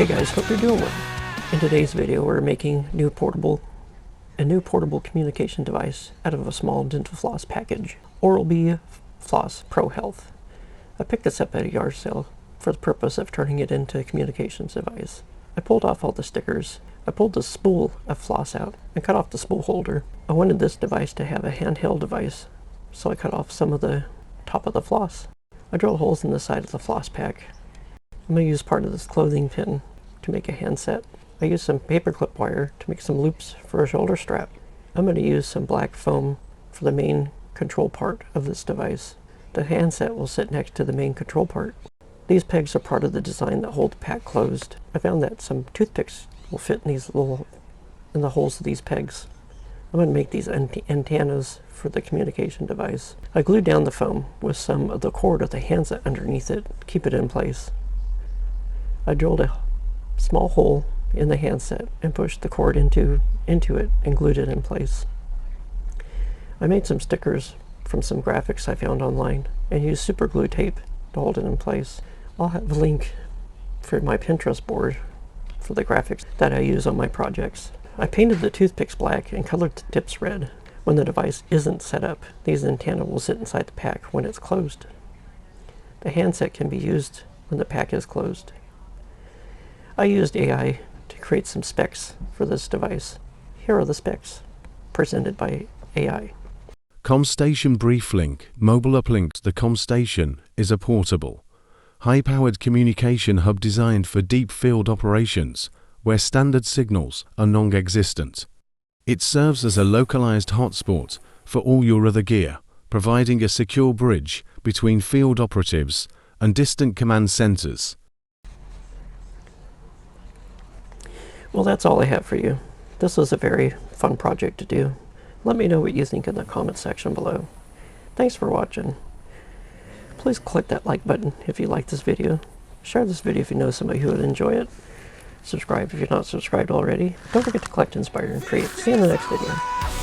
Hey guys, hope you're doing well. In today's video we're making a new portable communication device out of a small dental floss package. Oral-B Floss Pro Health. I picked this up at a yard sale for the purpose of turning it into a communications device. I pulled off all the stickers. I pulled the spool of floss out and cut off the spool holder. I wanted this device to have a handheld device, so I cut off some of the top of the floss. I drilled holes in the side of the floss pack. I'm going to use part of this clothing pin to make a handset. I used some paperclip wire to make some loops for a shoulder strap. I'm going to use some black foam for the main control part of this device. The handset will sit next to the main control part. These pegs are part of the design that hold the pack closed. I found that some toothpicks will fit in the holes of these pegs. I'm going to make these antennas for the communication device. I glued down the foam with some of the cord of the handset underneath it to keep it in place. I drilled a small hole in the handset and pushed the cord into it and glued it in place. I made some stickers from some graphics I found online and used super glue tape to hold it in place. I'll have a link for my Pinterest board for the graphics that I use on my projects. I painted the toothpicks black and colored the tips red. When the device isn't set up, these antennas will sit inside the pack when it's closed. The handset can be used when the pack is closed. I used AI to create some specs for this device. Here are the specs presented by AI. ComStation Brief Link Mobile Uplink. The ComStation is a portable, high-powered communication hub designed for deep field operations where standard signals are non-existent. It serves as a localized hotspot for all your other gear, providing a secure bridge between field operatives and distant command centers. Well, that's all I have for you. This was a very fun project to do. Let me know what you think in the comment section below. Thanks for watching. Please click that like button if you like this video. Share this video if you know somebody who would enjoy it. Subscribe if you're not subscribed already. Don't forget to collect, inspire, and create. See you in the next video.